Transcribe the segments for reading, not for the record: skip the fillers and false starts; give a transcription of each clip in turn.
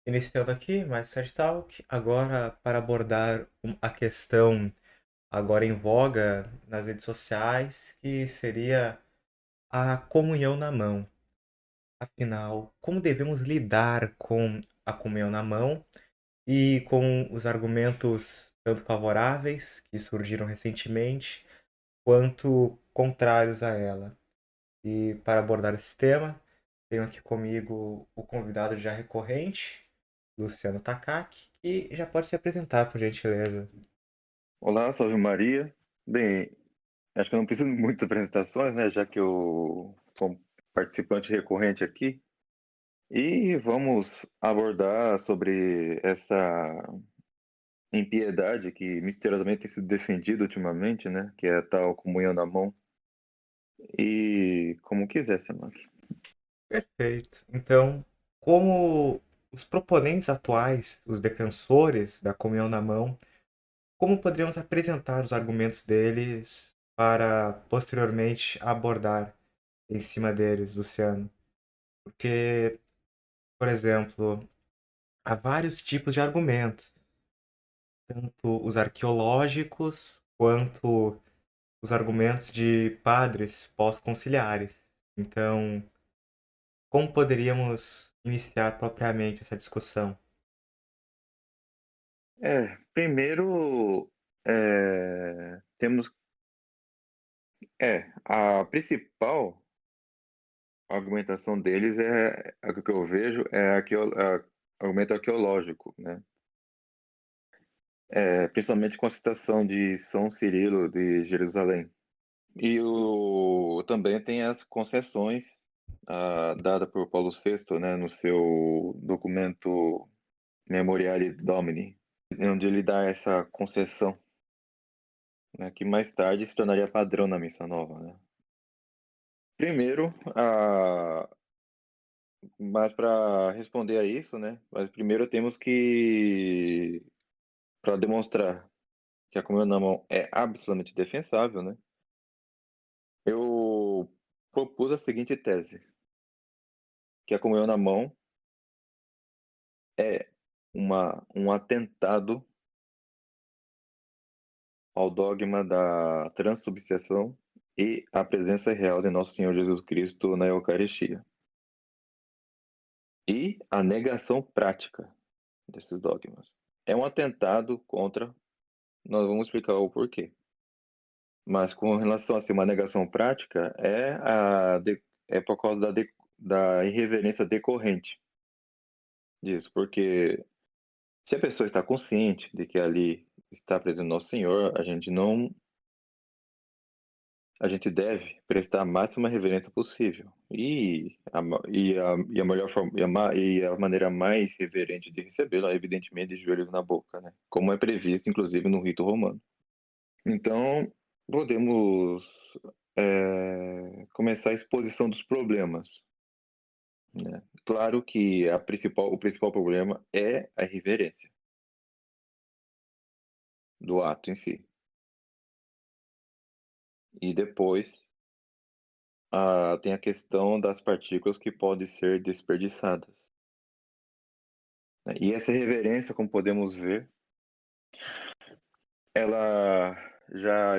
Iniciando aqui mais Side Talk, agora para abordar a questão agora em voga nas redes sociais, que seria a comunhão na mão. Afinal, como devemos lidar com a comunhão na mão e com os argumentos tanto favoráveis, que surgiram recentemente, quanto contrários a ela? E para abordar esse tema, tenho aqui comigo o convidado já recorrente, Luciano Takaki, que já pode se apresentar, por gentileza. Olá, salve Maria. Bem, acho que eu não preciso de muitas apresentações, né? Já que eu sou um participante recorrente aqui. E vamos abordar sobre essa impiedade que misteriosamente tem sido defendida ultimamente, né? Que é a tal comunhão na mão. E como quiser, Samaki. Perfeito. Então, como os proponentes atuais, os defensores da comunhão na mão, como poderíamos apresentar os argumentos deles para posteriormente abordar em cima deles, Luciano? Porque, por exemplo, há vários tipos de argumentos, tanto os arqueológicos quanto os argumentos de padres pós-conciliares. Então, como poderíamos iniciar propriamente essa discussão? Primeiro, temos. A principal argumentação deles o que eu vejo, argumento arqueológico, né? Principalmente com a citação de São Cirilo de Jerusalém. Também tem as concessões dadas por Paulo VI, né, no seu documento Memoriale Domini, onde ele dá essa concessão, né, que mais tarde se tornaria padrão na Missa Nova, né? Primeiro, mas para responder a isso, né, mas primeiro temos que, para demonstrar que a comunhão na mão é absolutamente defensável, né, eu propus a seguinte tese, que a comunhão na mão é um atentado ao dogma da transubstanciação e à presença real de nosso Senhor Jesus Cristo na Eucaristia. E a negação prática desses dogmas. É um atentado contra, nós vamos explicar o porquê. Mas com relação a ser uma negação prática, é por causa da irreverência decorrente disso, porque se a pessoa está consciente de que ali está presente Nosso Senhor, a gente deve prestar a máxima reverência possível. E a melhor forma, e a maneira mais reverente de recebê-lo é, evidentemente, de joelhos na boca, né? Como é previsto, inclusive, no rito romano. Então, podemos começar a exposição dos problemas, né? Claro que o principal problema é a irreverência do ato em si. E depois tem a questão das partículas que podem ser desperdiçadas, né? E essa reverência, como podemos ver, ela já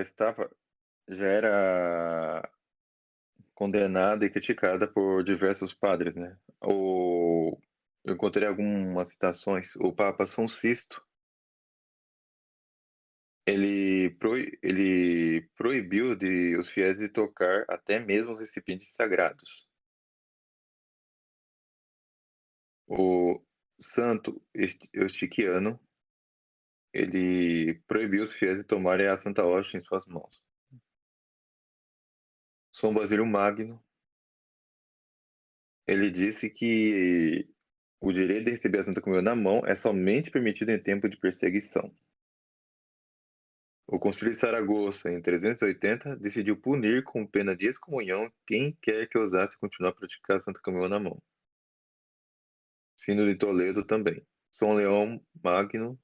era condenada e criticada por diversos padres, né? Eu encontrei algumas citações. O Papa São Sisto, ele proibiu de os fiéis de tocar até mesmo os recipientes sagrados. O Santo Eustiquiano, ele proibiu os fiéis de tomarem a Santa Hóstia em suas mãos. São Basílio Magno, ele disse que o direito de receber a Santa Comunhão na mão é somente permitido em tempo de perseguição. O Concílio de Saragoça, em 380, decidiu punir com pena de excomunhão quem quer que ousasse continuar a praticar a Santa Comunhão na mão. Sino de Toledo também. São Leão Magno,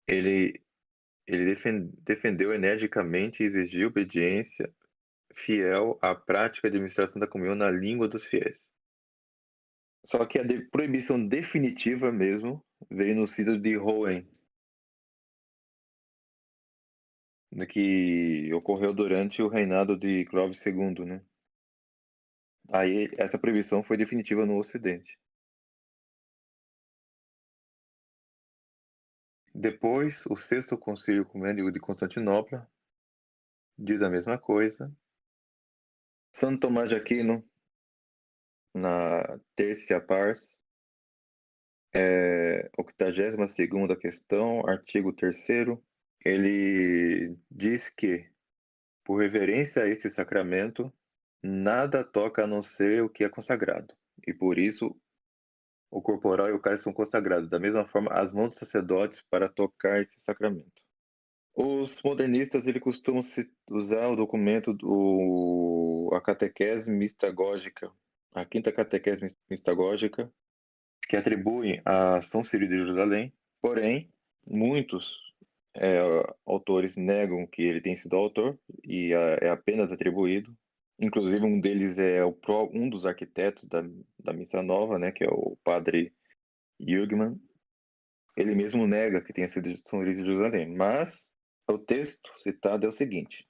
ele, ele defendeu energicamente e exigiu obediência fiel à prática de administrar a Santa Comunhão na língua dos fiéis. Só que a proibição definitiva mesmo veio no Sínodo de Rouen, né, que ocorreu durante o reinado de Clovis II, né? Aí essa proibição foi definitiva no Ocidente. Depois, o Sexto Concílio Ecumênico de Constantinopla diz a mesma coisa. Santo Tomás de Aquino, na Tercia Pars, 82ª questão, artigo 3º, ele diz que, por reverência a esse sacramento, nada toca a não ser o que é consagrado, e por isso o corporal e o cálice são consagrados. Da mesma forma, as mãos dos sacerdotes para tocar esse sacramento. Os modernistas ele costumam usar o documento a catequese mistagógica, a quinta catequese mistagógica, que atribui a São Cirilo de Jerusalém. Porém, muitos autores negam que ele tenha sido autor e é apenas atribuído. Inclusive, um deles é um dos arquitetos da Missa Nova, né, que é o padre Jürgmann. Ele mesmo nega que tenha sido de São Cirilo de Jerusalém, mas o texto citado é o seguinte,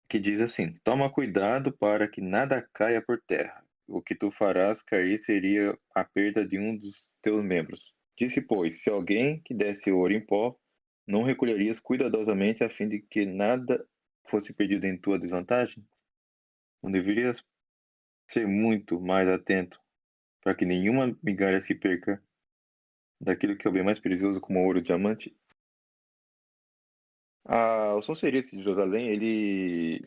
que diz assim: toma cuidado para que nada caia por terra. O que tu farás cair seria a perda de um dos teus membros. Disse, pois, se alguém que desse ouro em pó, não recolherias cuidadosamente a fim de que nada fosse perdido em tua desvantagem? Não deverias ser muito mais atento para que nenhuma migalha se perca daquilo que é o bem mais precioso como ouro e diamante? O São Cirilo de Jerusalém, ele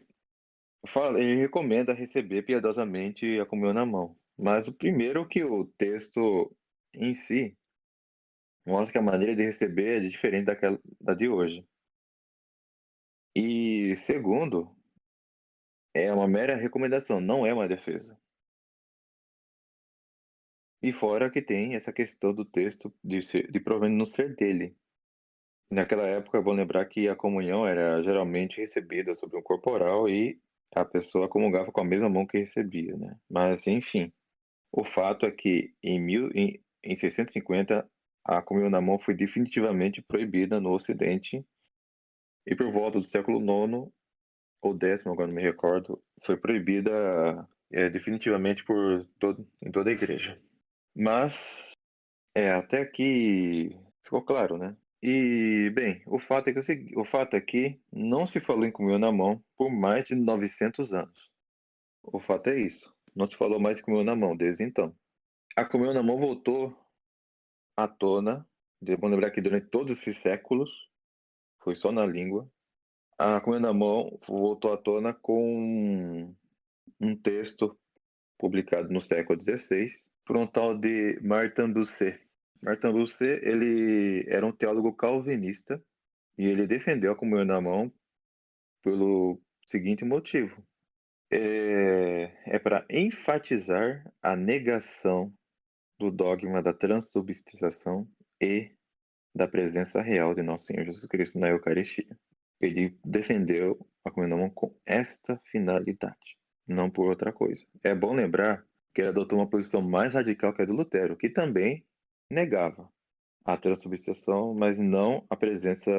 recomenda receber piedosamente a comunhão na mão. Mas o primeiro que o texto em si mostra que a maneira de receber é diferente da de hoje. E segundo, é uma mera recomendação, não é uma defesa. E fora que tem essa questão do texto de provavelmente não ser dele. Naquela época, é bom lembrar que a comunhão era geralmente recebida sobre um corporal e a pessoa comungava com a mesma mão que recebia, né? Mas, enfim, o fato é que em 650 a comunhão na mão foi definitivamente proibida no Ocidente e por volta do século IX ou X, agora não me recordo, foi proibida definitivamente em toda a igreja. Mas até aqui ficou claro, né? E bem, o fato é que não se falou em comunhão na mão por mais de 900 anos. O fato é isso. Não se falou mais em comunhão na mão desde então. A comunhão na mão voltou à tona, vamos lembrar que durante todos esses séculos, foi só na língua, a comunhão na mão voltou à tona com um texto publicado no século XVI por um tal de Martin Bucer. Martin Bucer, ele era um teólogo calvinista e ele defendeu a comunhão na mão pelo seguinte motivo. É para enfatizar a negação do dogma da transubstanciação e da presença real de nosso Senhor Jesus Cristo na Eucaristia. Ele defendeu a comunhão com esta finalidade, não por outra coisa. É bom lembrar que ele adotou uma posição mais radical que a do Lutero, que também negava a transubstanciação, mas não a presença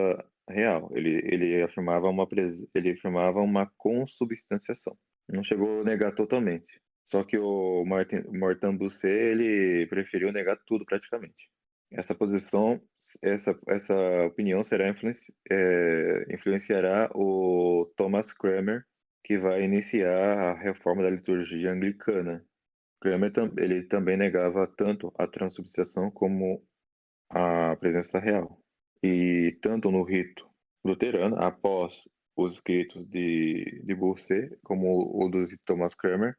real. Ele afirmava uma consubstanciação. Não chegou a negar totalmente. Só que o Martin Bucer, ele preferiu negar tudo praticamente. Essa posição, essa opinião influenciará o Thomas Cranmer, que vai iniciar a reforma da liturgia anglicana. Cranmer ele também negava tanto a transubstanciação como a presença real. E tanto no rito luterano, após os escritos de Bucer, como o dos Thomas Cranmer,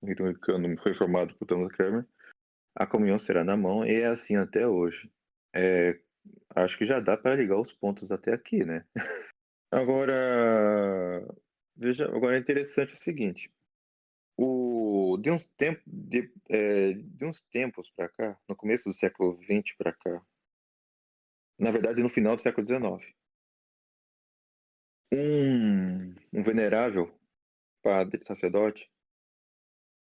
o rito anglicano foi formado por Thomas Cranmer, a comunhão será na mão e é assim até hoje. Acho que já dá para ligar os pontos até aqui, né? Agora, agora é interessante o seguinte: de uns tempos para cá, no começo do século XX para cá, na verdade no final do século XIX, um venerável padre, sacerdote,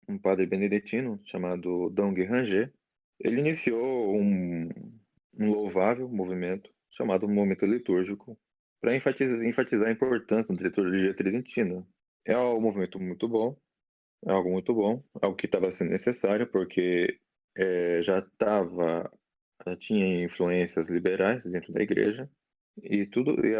um padre beneditino chamado Dom Guéranger. Ele iniciou um louvável movimento chamado movimento litúrgico para enfatizar a importância da liturgia tridentina. É um movimento muito bom, é algo muito bom, algo que estava sendo necessário, porque já tinha influências liberais dentro da igreja, e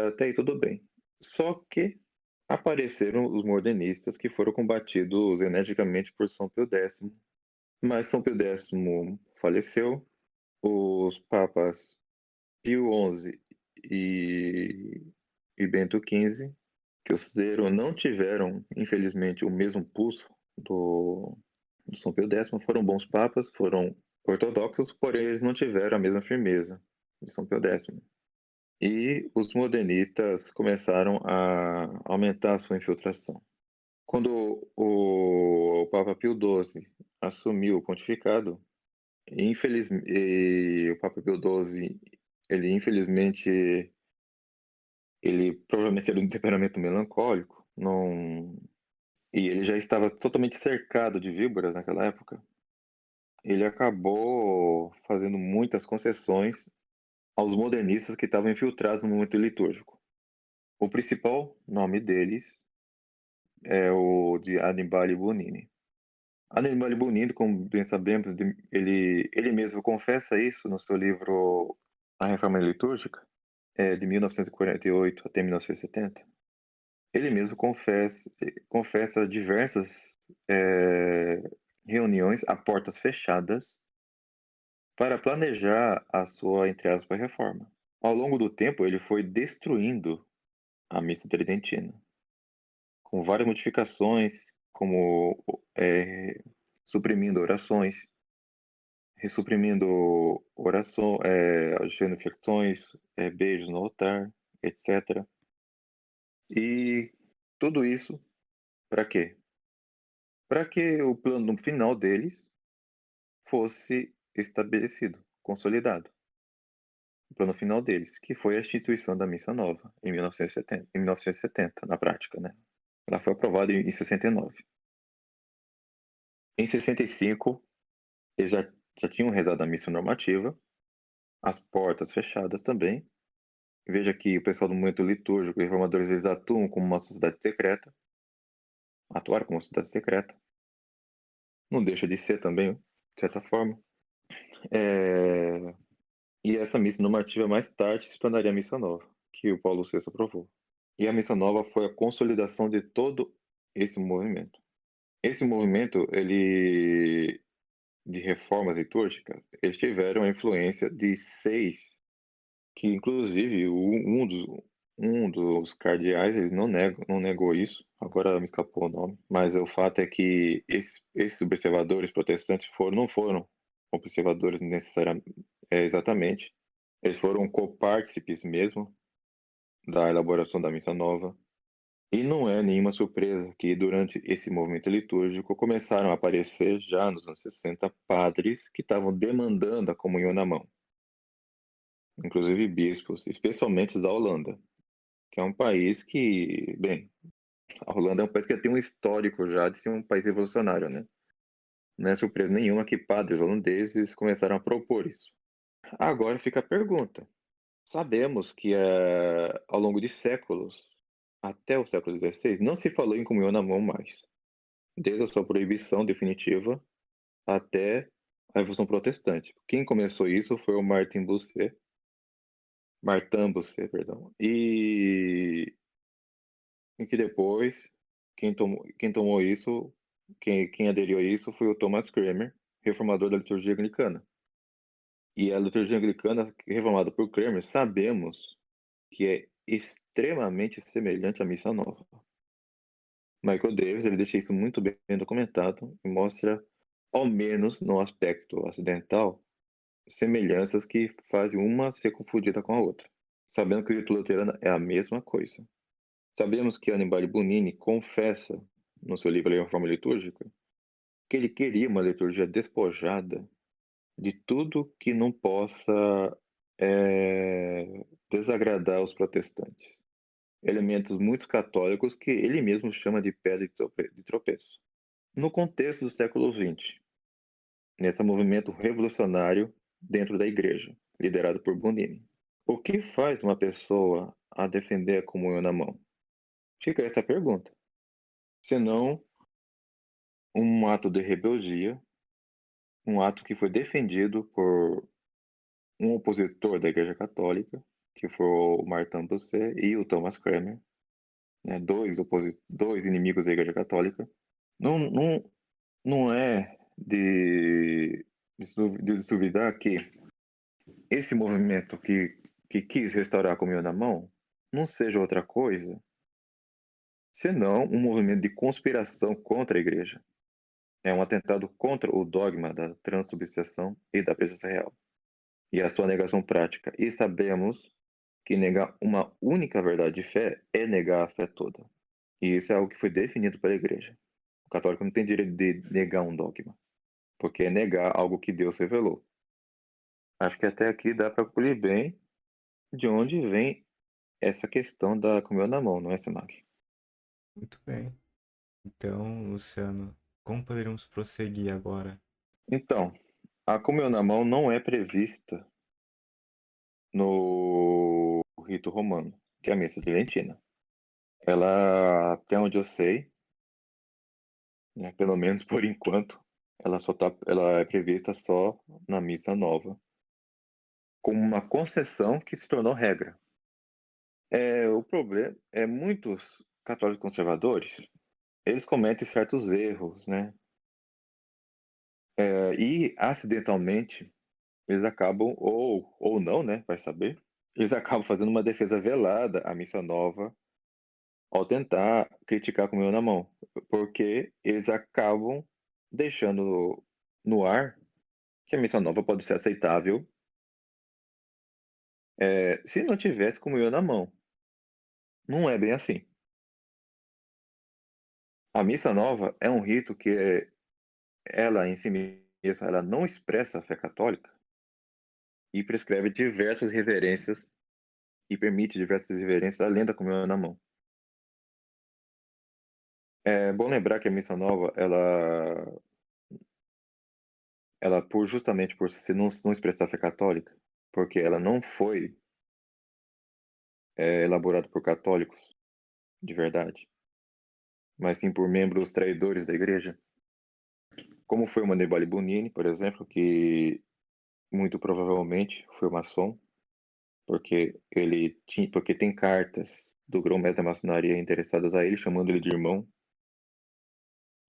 até aí tudo bem. Só que apareceram os modernistas que foram combatidos energicamente por São Pio X, mas São Pio X faleceu, os papas Pio XI e Bento XV, que considero não tiveram, infelizmente, o mesmo pulso do São Pio X, foram bons papas, foram ortodoxos, porém eles não tiveram a mesma firmeza de São Pio X. E os modernistas começaram a aumentar a sua infiltração. Quando o Papa Pio XII assumiu o pontificado, o Papa Pio XII, ele infelizmente, ele provavelmente era de um temperamento melancólico, não, e ele já estava totalmente cercado de víboras naquela época. Ele acabou fazendo muitas concessões aos modernistas que estavam infiltrados no movimento litúrgico. O principal nome deles é o de Annibale Bonini. Annibale Bonini, como bem sabemos, ele mesmo confessa isso no seu livro A Reforma Litúrgica, de 1948 até 1970. Ele mesmo confessa diversas reuniões a portas fechadas para planejar a sua, entre aspas, reforma. Ao longo do tempo, ele foi destruindo a missa tridentina, com várias modificações, como suprimindo orações, ressuprimindo oração, ajustando flexões, beijos no altar, etc. E tudo isso para quê? Para que o plano final deles fosse estabelecido, consolidado. O plano final deles, que foi a instituição da Missa Nova, em 1970, na prática, né? Ela foi aprovada em 69. Em 65, eles já tinham rezado a missa normativa, as portas fechadas também. Veja que o pessoal do movimento litúrgico e reformadores, eles atuam como uma sociedade secreta, atuaram como uma sociedade secreta. Não deixa de ser também, de certa forma. E essa missa normativa mais tarde se tornaria a missa nova, que o Paulo VI aprovou. E a missa nova foi a consolidação de todo esse movimento. Esse movimento, ele de reformas litúrgicas, eles tiveram a influência de 6, que inclusive um dos cardeais, ele não negou isso, agora me escapou o nome, mas o fato é que esses observadores protestantes não foram observadores necessariamente, exatamente, eles foram copartícipes mesmo da elaboração da missa nova. E não é nenhuma surpresa que, durante esse movimento litúrgico, começaram a aparecer, já nos anos 60, padres que estavam demandando a comunhão na mão. Inclusive bispos, especialmente os da Holanda, que é um país que, bem, a Holanda é um país que tem um histórico já de ser um país revolucionário, né? Não é surpresa nenhuma que padres holandeses começaram a propor isso. Agora fica a pergunta. Sabemos que ao longo de séculos, até o século XVI, não se falou em comunhão na mão mais, desde a sua proibição definitiva até a Revolução Protestante. Quem começou isso foi o Martin Bucer, perdão, e que depois quem tomou isso, quem aderiu a isso foi o Thomas Cranmer, reformador da liturgia anglicana. E a liturgia anglicana, reformada por Cranmer, sabemos que é extremamente semelhante à missa nova. Michael Davis, ele deixa isso muito bem documentado e mostra, ao menos no aspecto acidental, semelhanças que fazem uma ser confundida com a outra, sabendo que o rito luterano é a mesma coisa. Sabemos que Annibale Bonini confessa, no seu livro A Reforma Litúrgica, que ele queria uma liturgia despojada de tudo que não possa desagradar os protestantes. Elementos muito católicos que ele mesmo chama de pedra de tropeço. No contexto do século XX, nesse movimento revolucionário dentro da igreja, liderado por Bonini. O que faz uma pessoa a defender a comunhão na mão? Fica essa pergunta. Senão um ato de rebeldia, um ato que foi defendido por um opositor da Igreja Católica, que foi o Martin Bucer e o Thomas Cranmer, né, dois inimigos da Igreja Católica. Não, não, não é de se duvidar que esse movimento que quis restaurar a comunhão na mão não seja outra coisa senão um movimento de conspiração contra a Igreja. É um atentado contra o dogma da transubstanciação e da presença real, e a sua negação prática. E sabemos que negar uma única verdade de fé é negar a fé toda. E isso é algo que foi definido pela Igreja. O católico não tem direito de negar um dogma, porque é negar algo que Deus revelou. Acho que até aqui dá para colher bem de onde vem essa questão da comunhão na mão, não é, Simak? Muito bem. Então, Luciano, como poderíamos prosseguir agora? Então, a comunhão na mão não é prevista no rito romano, que é a missa tridentina. Ela, até onde eu sei, né, pelo menos por enquanto, ela é prevista só na missa nova, como uma concessão que se tornou regra. O problema é muitos católicos conservadores, eles cometem certos erros, né? E acidentalmente eles acabam, ou não, né? Vai saber. Eles acabam fazendo uma defesa velada à missa nova ao tentar criticar com o meu na mão, porque eles acabam deixando no ar que a missa nova pode ser aceitável se não tivesse comunhão na mão. Não é bem assim. A missa nova é um rito que ela em si mesma ela não expressa a fé católica e prescreve diversas reverências e permite diversas reverências além da comunhão na mão. É bom lembrar que a missa nova ela por justamente por se não expressar a fé católica, porque ela não foi elaborada por católicos de verdade, mas sim por membros traidores da igreja, como foi o Manebali Bonini, por exemplo, que muito provavelmente foi maçom, porque tem cartas do grão-mestre da maçonaria interessadas a ele, chamando ele de irmão.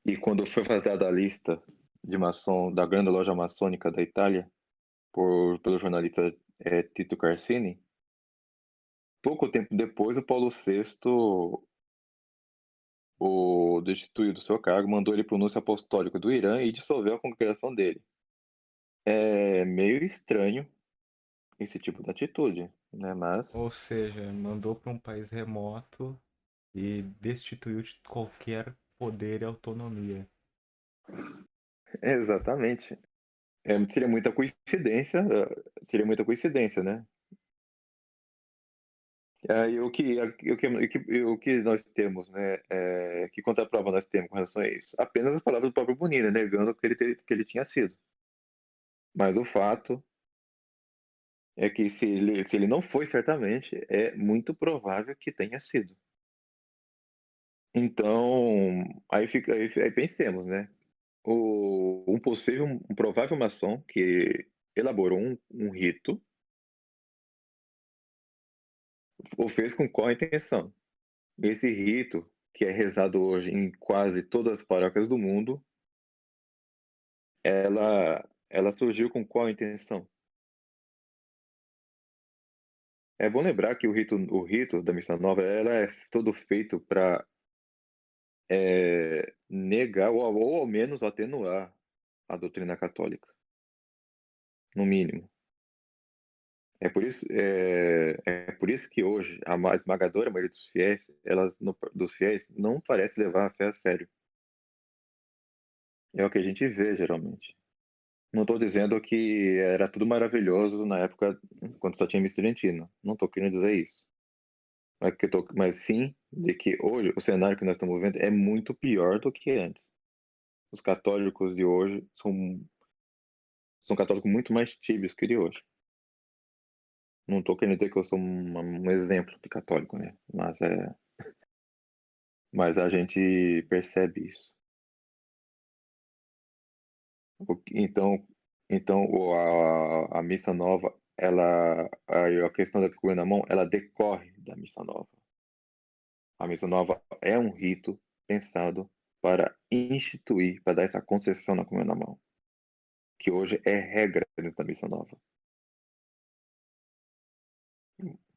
E quando foi vazada a lista de maçom da grande loja maçônica da Itália pelo jornalista Tito Carsini, pouco tempo depois o Paulo VI o destituiu do seu cargo, mandou ele para o núncio apostólico do Irã e dissolveu a congregação dele. É meio estranho esse tipo de atitude, né? Mas, Ou seja, mandou para um país remoto e destituiu de qualquer poder e autonomia. exatamente. Seria muita coincidência, né? O que nós temos, né? Que contraprova nós temos com relação a isso? Apenas as palavras do próprio Bonini, negando que ele tinha sido. Mas o fato é que se ele não foi, certamente, é muito provável que tenha sido. Então, aí pensemos, né? Um provável maçom que elaborou um rito, o fez com qual intenção? Esse rito, que é rezado hoje em quase todas as paróquias do mundo, ela surgiu com qual intenção? É bom lembrar que o rito da Missa Nova, ela é todo feito para negar ou ao menos atenuar a doutrina católica, no mínimo. É por isso que hoje a esmagadora maioria dos fiéis não parece levar a fé a sério. É o que a gente vê geralmente. Não estou dizendo que era tudo maravilhoso na época quando só tinha Miss Tridentino. Não estou querendo dizer isso. Mas sim de que hoje o cenário que nós estamos vendo é muito pior do que antes. os católicos de hoje são católicos muito mais tíbios que de hoje. Não estou querendo dizer que eu sou um exemplo de católico, né? Mas a gente percebe isso. Então a missa nova, a questão da comunhão na mão, ela decorre da missa nova. A missa nova é um rito pensado para instituir, para dar essa concessão na comunhão na mão, que hoje é regra dentro da missa nova.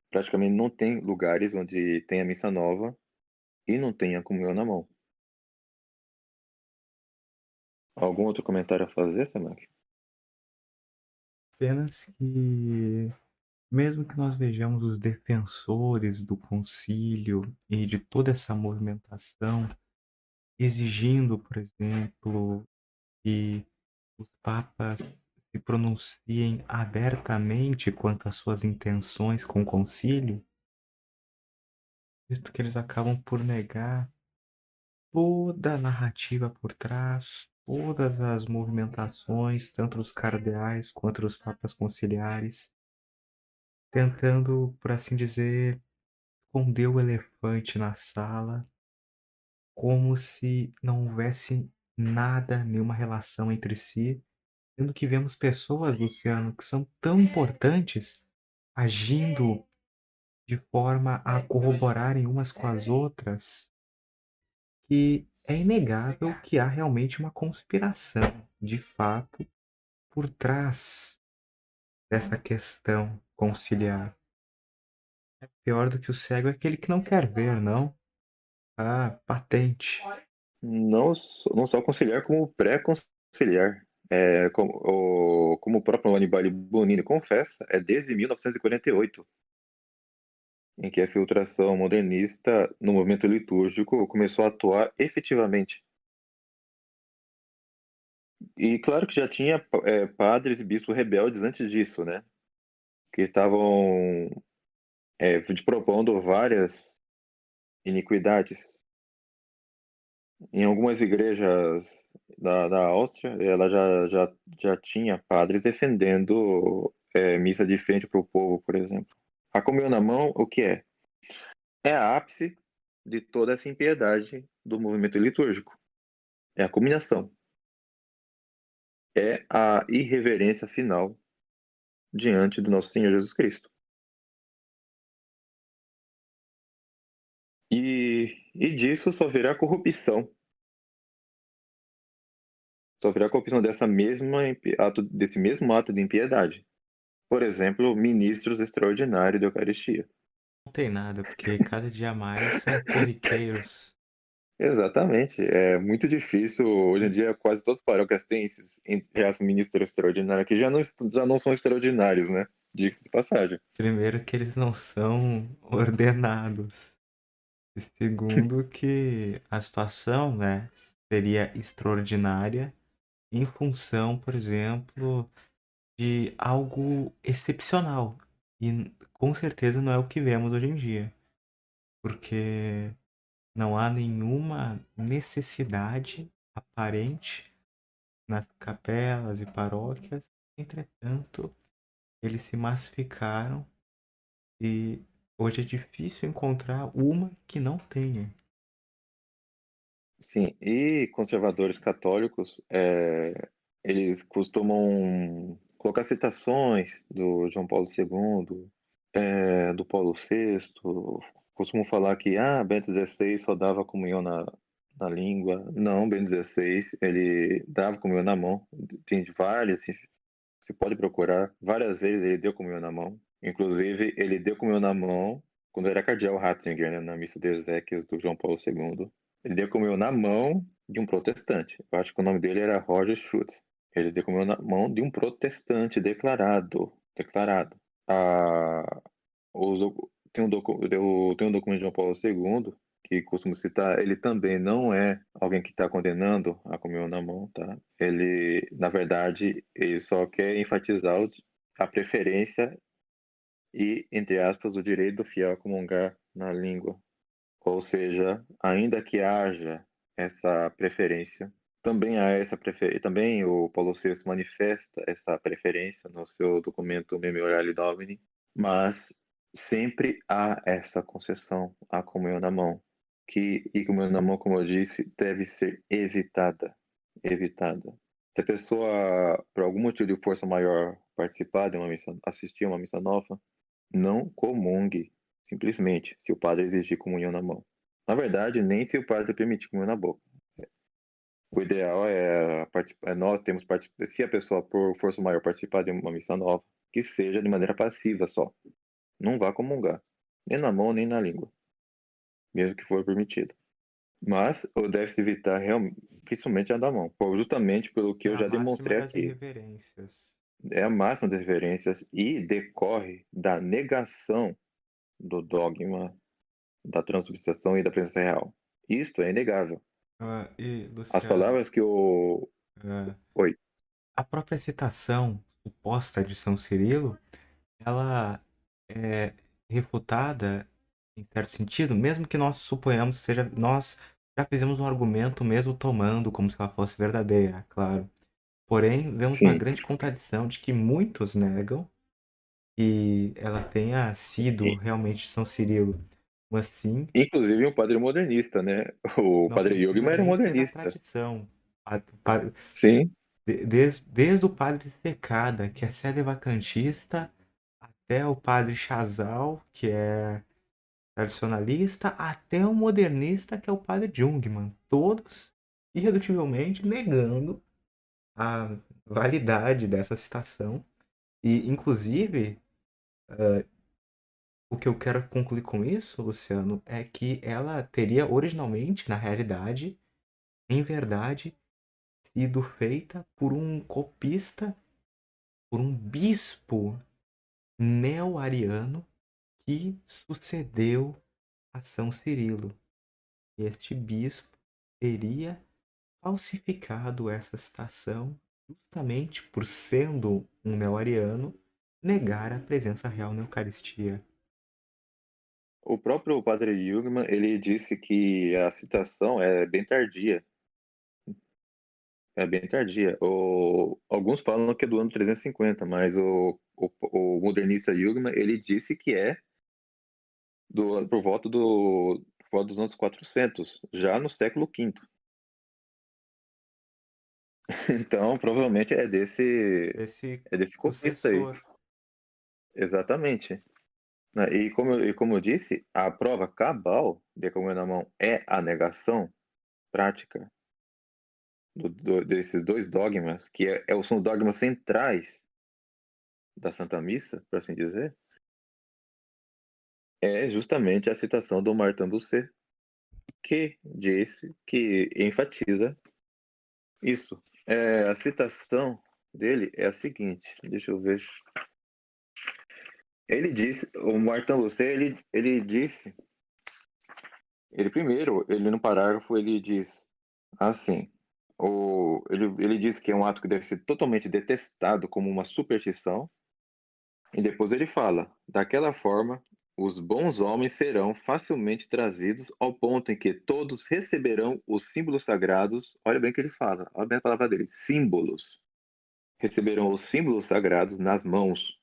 Praticamente não tem lugares onde tem a missa nova e não tem a comunhão na mão. Algum outro comentário a fazer, Samak? Apenas que, mesmo que nós vejamos os defensores do concílio e de toda essa movimentação exigindo, por exemplo, que os papas se pronunciem abertamente quanto às suas intenções com o concílio, visto que eles acabam por negar toda a narrativa por trás, todas as movimentações, tanto dos cardeais quanto dos papas conciliares, tentando, por assim dizer, esconder o elefante na sala, como se não houvesse nada, nenhuma relação entre si, sendo que vemos pessoas, Luciano, que são tão importantes agindo de forma a corroborarem umas com as outras, que é inegável que há realmente uma conspiração, de fato, por trás dessa questão conciliar. Pior do que o cego é aquele que não quer ver, não? Ah, patente. Não só conciliar, como pré-conciliar. Como o próprio Annibale Bonini confessa, é desde 1948, em que a filtração modernista no movimento litúrgico começou a atuar efetivamente. E claro que já tinha padres e bispos rebeldes antes disso, né? Que estavam propondo várias iniquidades. Em algumas igrejas da Áustria, ela já tinha padres defendendo missa de frente para o povo, por exemplo. A comunhão na mão, o que é? É a ápice de toda essa impiedade do movimento litúrgico. É a culminação. É a irreverência final diante do nosso Senhor Jesus Cristo. E disso só virá corrupção. Só virá corrupção desse mesmo ato de impiedade. Por exemplo, ministros extraordinários da Eucaristia. Não tem nada, porque cada dia mais são corriqueiros. Exatamente. É muito difícil. Hoje em dia, quase todas as paróquias têm esses, entre aspas, ministros extraordinários, que já não são extraordinários, né? Diga-se de passagem. Primeiro que eles não são ordenados. E segundo que a situação, né, seria extraordinária em função, por exemplo, de algo excepcional. E com certeza não é o que vemos hoje em dia. Porque não há nenhuma necessidade aparente nas capelas e paróquias. Entretanto, eles se massificaram e hoje é difícil encontrar uma que não tenha. Sim, e conservadores católicos, eles costumam colocar citações do João Paulo II, do Paulo VI, costumam falar que Bento XVI só dava comunhão na língua. Não, Bento XVI, ele dava comunhão na mão. Tem várias, se pode procurar, várias vezes ele deu comunhão na mão. Inclusive, ele deu comunhão na mão quando era cardeal Ratzinger, né, na missa de Exéquias do João Paulo II. Ele deu comunhão na mão de um protestante. Eu acho que o nome dele era Roger Schutz. Ele deu comunhão na mão de um protestante declarado. Declarado. Ah, tem um documento de João Paulo II que costumo citar. Ele também não é alguém que está condenando a comunhão na mão, tá? Ele, na verdade, ele só quer enfatizar a preferência e, entre aspas, o direito do fiel a comungar na língua. Ou seja, ainda que haja essa preferência, Também há essa também o Paulo VI manifesta essa preferência no seu documento Memoriale Domini, mas sempre há essa concessão à comunhão na mão, e comunhão na mão, como eu disse, deve ser evitada, evitada. Se a pessoa, por algum motivo de força maior, participar de uma missa, assistir a uma missa nova, não comungue, simplesmente, se o padre exigir comunhão na mão. Na verdade, nem se o padre permitir comunhão na boca. O ideal é nós temos se a pessoa por força maior participar de uma missa nova, que seja de maneira passiva só. Não vá comungar, nem na mão nem na língua, mesmo que for permitido. Mas deve-se evitar principalmente a da mão, justamente pelo que É eu a já máxima demonstrei das aqui. irreverências. É a máxima das reverências e decorre da negação do dogma da transubstanciação e da presença real. Isto é inegável. E, As Luciano, palavras que o... ah, Oi. a própria citação suposta de São Cirilo, ela é refutada em certo sentido, mesmo que nós suponhamos que seja, nós já fizemos um argumento mesmo tomando como se ela fosse verdadeira, claro. Porém, vemos uma Sim. grande contradição de que muitos negam que ela tenha sido realmente São Cirilo, mas sim, Inclusive um padre modernista, né? O não padre precisa Jungmann era nem ser da modernista. tradição. Sim, Desde o padre Secada, que é sede-vacantista, até o padre Chazal, que é tradicionalista, até o modernista, que é o padre Jungmann. Todos irredutivelmente negando a validade dessa citação. E, inclusive, o que eu quero concluir com isso, Luciano, é que ela teria originalmente, na realidade, em verdade, sido feita por um copista, por um bispo neo-ariano que sucedeu a São Cirilo. E este bispo teria falsificado essa citação justamente por, sendo um neo-ariano, negar a presença real na Eucaristia. o próprio padre Jungmann, ele disse que a citação é bem tardia. É bem tardia. Alguns falam que é do ano 350, mas o modernista Jungmann, ele disse que é por volta dos anos 400, já no século V. Então, provavelmente Esse é desse copista aí. sucessor. Exatamente. Né, e como eu disse, a prova cabal de comunhão na mão é a negação prática desses dois dogmas, que são os dogmas centrais da Santa Missa, por assim dizer, é justamente a citação do Martin Bucer, que enfatiza isso. A citação dele é a seguinte, deixa eu ver. Ele disse, o Martin Bucer, ele disse, ele no parágrafo, ele diz assim, ele diz que é um ato que deve ser totalmente detestado como uma superstição, e depois ele fala: daquela forma, os bons homens serão facilmente trazidos ao ponto em que todos receberão os símbolos sagrados. Olha bem o que ele fala, olha bem a palavra dele: símbolos. Receberão os símbolos sagrados nas mãos.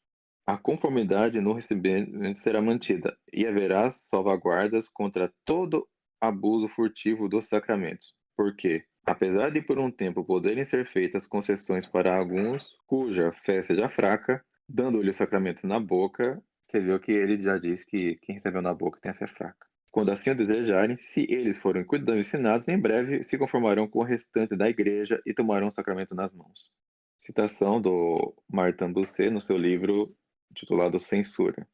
A conformidade no recebimento será mantida, e haverá salvaguardas contra todo abuso furtivo dos sacramentos. Porque, apesar de por um tempo poderem ser feitas concessões para alguns cuja fé seja fraca, dando-lhe os sacramentos na boca, você viu que ele já diz que quem recebeu na boca tem a fé fraca. Quando assim o desejarem, se eles forem cuidados ensinados, em breve se conformarão com o restante da igreja e tomarão o sacramento nas mãos. Citação do Martin Bucer no seu livro titulado Censura.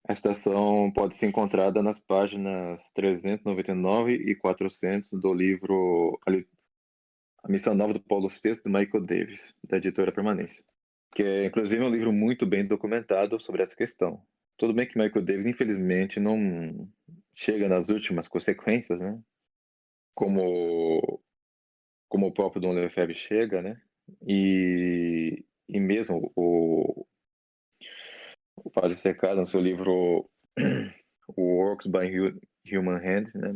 A citação pode ser encontrada nas páginas 399 e 400 do livro A Missão Nova do Paulo VI, do Michael Davis, da editora Permanência, que é inclusive um livro muito bem documentado sobre essa questão. Tudo bem que Michael Davis, infelizmente, não chega nas últimas consequências, né? Como o próprio Dom Lefebvre chega, né? E mesmo o Padre Secada, no seu livro Works by Human Hand, né?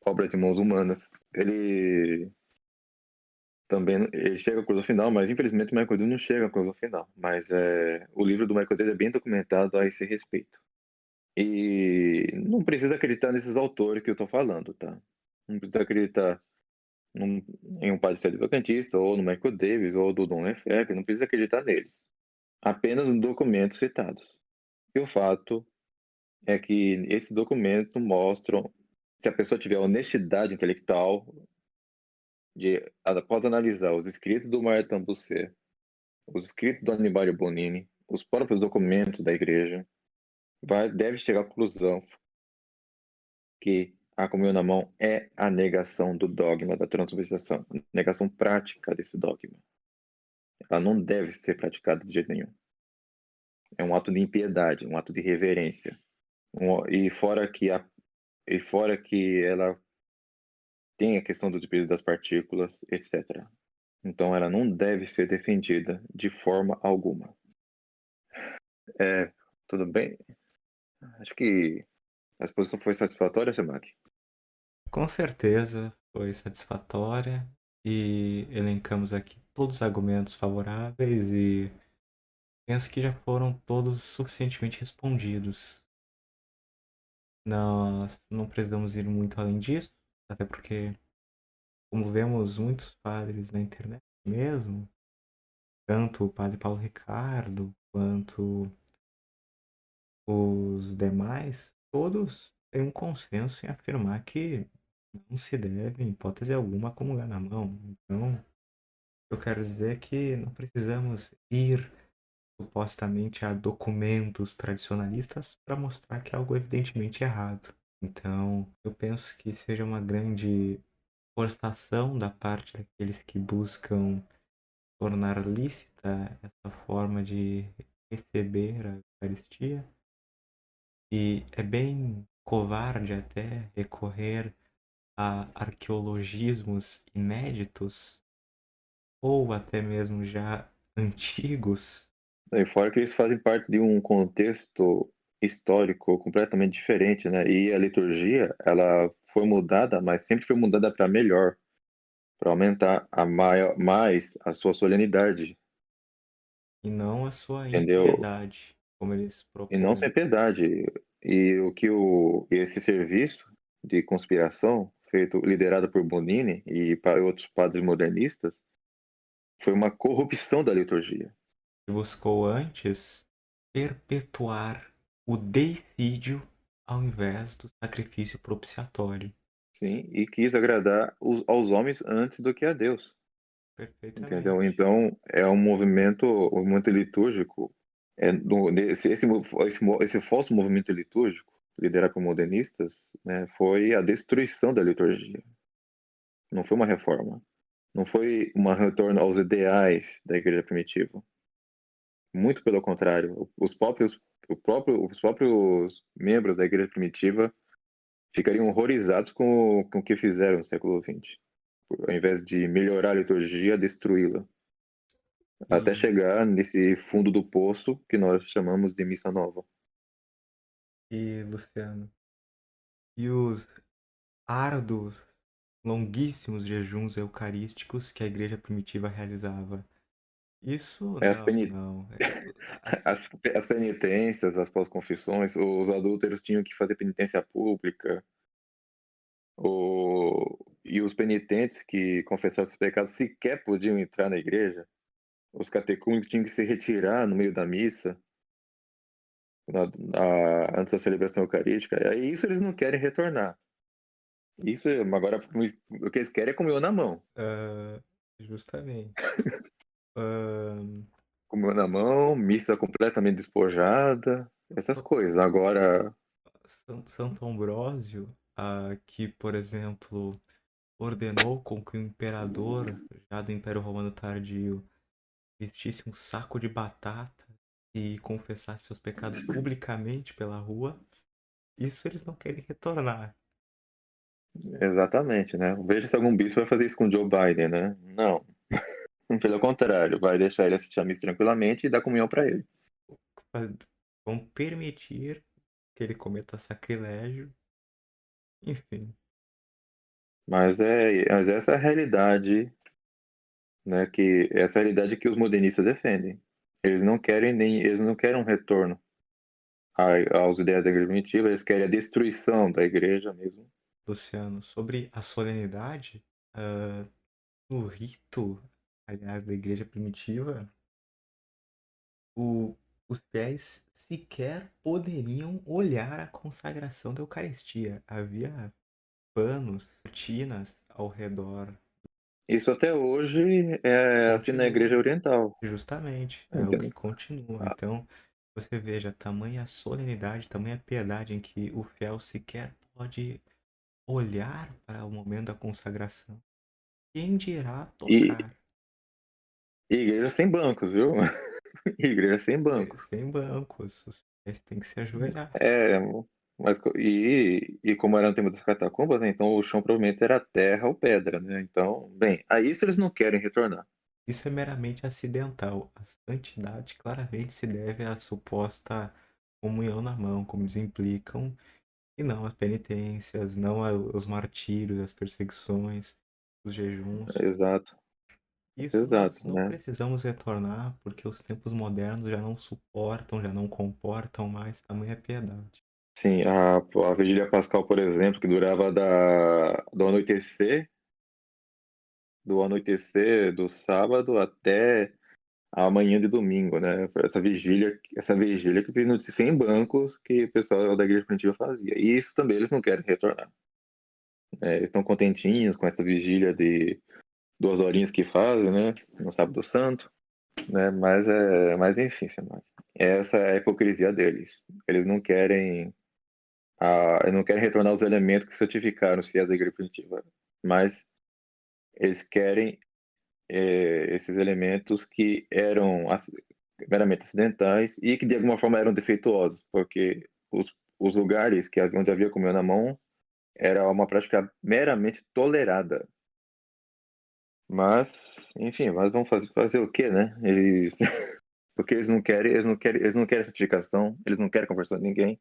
Obras de mãos humanas, também ele chega à conclusão final, mas infelizmente o Michael Davis não chega à conclusão final. Mas o livro do Michael Davis é bem documentado a esse respeito. E não precisa acreditar nesses autores que eu estou falando, tá? Não precisa acreditar em um padre cético adventista, ou no Michael Davis, ou do Don Lefebvre, não precisa acreditar neles. Apenas nos documentos citados. E o fato é que esses documentos mostram, se a pessoa tiver honestidade intelectual, após analisar os escritos do Martin Bucer, os escritos do Aníbal Bonini, os próprios documentos da igreja, deve chegar à conclusão que a comunhão na mão é a negação do dogma da transubstanciação, negação prática desse dogma. Ela não deve ser praticada de jeito nenhum. É um ato de impiedade, um ato de reverência. E fora que ela tem a questão do despejo das partículas, etc. Então ela não deve ser defendida de forma alguma. Tudo bem? Acho que a exposição foi satisfatória, Semak? Com certeza foi satisfatória e elencamos aqui todos os argumentos favoráveis e penso que já foram todos suficientemente respondidos. Nós não precisamos ir muito além disso, até porque, como vemos muitos padres na internet mesmo, tanto o padre Paulo Ricardo quanto os demais, todos têm um consenso em afirmar que não se deve, em hipótese alguma, comungar na mão. Então, eu quero dizer que não precisamos ir supostamente a documentos tradicionalistas para mostrar que é algo evidentemente errado. Então, eu penso que seja uma grande forçação da parte daqueles que buscam tornar lícita essa forma de receber a Eucaristia. E é bem covarde até recorrer a arqueologismos inéditos ou até mesmo já antigos. E fora que eles fazem parte de um contexto histórico completamente diferente, né? E a liturgia, ela foi mudada, mas sempre foi mudada para melhor, para aumentar mais a sua solenidade, E não a sua entendeu? impiedade, como eles E não sem propõem. piedade. E esse serviço de conspiração feito liderado por Bonini e para outros padres modernistas foi uma corrupção da liturgia. Que buscou antes perpetuar o deicídio ao invés do sacrifício propiciatório. Sim, e quis agradar aos homens antes do que a Deus, entendeu? Perfeitamente. Então é um movimento litúrgico, esse falso movimento litúrgico liderado por modernistas, né, foi a destruição da liturgia. Não foi uma reforma, não foi um retorno aos ideais da igreja primitiva. Muito pelo contrário, os próprios membros da igreja primitiva ficariam horrorizados com o que fizeram no século XX. Ao invés de melhorar a liturgia, destruí-la. Até E, chegar nesse fundo do poço que nós chamamos de missa nova. Luciano, e os árduos, longuíssimos jejuns eucarísticos que a igreja primitiva realizava. Isso As, não, peni- não. As- as penitências, as pós-confissões, os adúlteros tinham que fazer penitência pública. E os penitentes que confessavam os pecados sequer podiam entrar na igreja. Os catecúmenos tinham que se retirar no meio da missa, antes da celebração eucarística. E isso eles não querem retornar. Isso, agora, o que eles querem é comunhão na mão. ah, justamente. Ah, Comunhão na mão, missa completamente despojada, essas coisas. Agora, Santo Ambrósio, que, por exemplo, ordenou com que o imperador, já do Império Romano Tardio, vestisse um saco de batata e confessasse seus pecados publicamente pela rua, isso eles não querem retornar. exatamente, né? Veja se algum bispo vai fazer isso com o Joe Biden, né? Não. Pelo contrário, vai deixar ele assistir a missa tranquilamente e dar comunhão para ele. Vão permitir que ele cometa sacrilégio, enfim. Mas essa é a realidade né? Que essa é a realidade que os modernistas defendem. Eles não querem um retorno aos ideias da igreja primitiva, eles querem a destruição da igreja mesmo. Luciano, sobre a solenidade, ah, no rito, aliás, da igreja primitiva, os fiéis sequer poderiam olhar a consagração da Eucaristia. Havia panos, cortinas ao redor. Isso até hoje é assim na igreja Continua, oriental, justamente, é o que entendeu? continua. Então, você veja, tamanha solenidade, tamanha piedade em que o fiel sequer pode olhar para o momento da consagração. Quem dirá E, tocar? e igreja sem bancos, viu? Igreja sem banco. Sem bancos, os fiéis têm que se ajoelhar. É, e como era no tempo das catacumbas, né, então o chão provavelmente era terra ou pedra, né? Então, bem, a isso eles não querem retornar. Isso é meramente acidental. A santidade claramente se deve à suposta comunhão na mão, como eles implicam, e não às penitências, não aos martírios, às perseguições, os jejuns. Exato, Isso nós exato, não né? precisamos retornar, porque os tempos modernos já não suportam, já não comportam mais tamanha piedade. Sim, a Vigília Pascal, por exemplo, que durava do anoitecer do sábado até a manhã de domingo, né? Essa vigília que não sem bancos que o pessoal da igreja primitiva fazia. E isso também eles não querem retornar. Eles estão contentinhos com essa vigília de 2 horinhas que fazem, né? No sábado santo, né? Mas enfim, Samuel, essa é a hipocrisia deles. Eles não querem retornar os elementos que certificaram os fiéis da igreja primitiva, mas eles querem esses elementos que eram meramente acidentais e que de alguma forma eram defeituosos, porque os lugares onde havia comunhão na mão era uma prática meramente tolerada. Mas vão fazer o quê, né? Porque eles não querem certificação, eles não querem conversar com ninguém,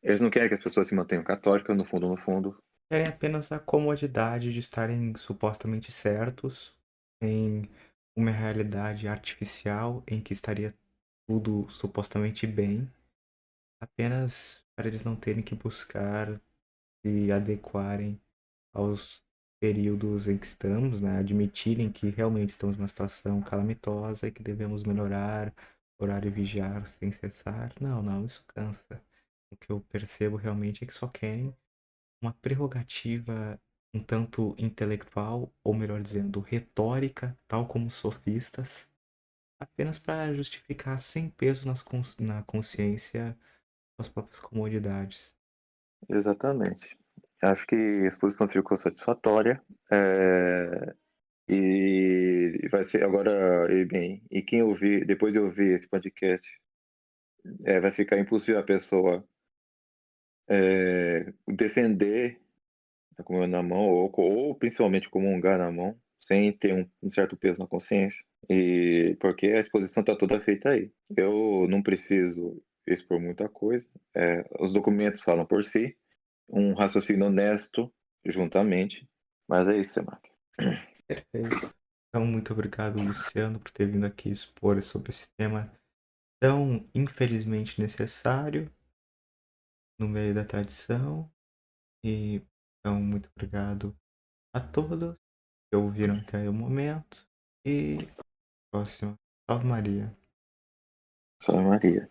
eles não querem que as pessoas se mantenham católicas, no fundo. Querem apenas a comodidade de estarem supostamente certos em uma realidade artificial em que estaria tudo supostamente bem, apenas para eles não terem que buscar se adequarem aos períodos em que estamos, né? Admitirem que realmente estamos numa situação calamitosa e que devemos melhorar, orar e vigiar sem cessar. Não, não, isso cansa. O que eu percebo realmente é que só querem uma prerrogativa um tanto intelectual, ou melhor dizendo, retórica, tal como os sofistas, apenas para justificar sem peso na consciência as próprias comodidades. Exatamente. Acho que a exposição ficou satisfatória. E vai ser agora, e bem, e quem ouvir, depois de ouvir esse podcast, vai ficar impossível a pessoa defender a comunhão na mão, ou principalmente comungar na mão, sem ter um certo peso na consciência. E porque a exposição está toda feita aí. Eu não preciso expor muita coisa. Os documentos falam por si, um raciocínio honesto juntamente. Mas é isso, Semak. Perfeito. Então, muito obrigado, Luciano, por ter vindo aqui expor sobre esse tema tão infelizmente necessário no meio da tradição. E então, muito obrigado a todos que ouviram até o momento. E próxima. Salve Maria. Salve Maria.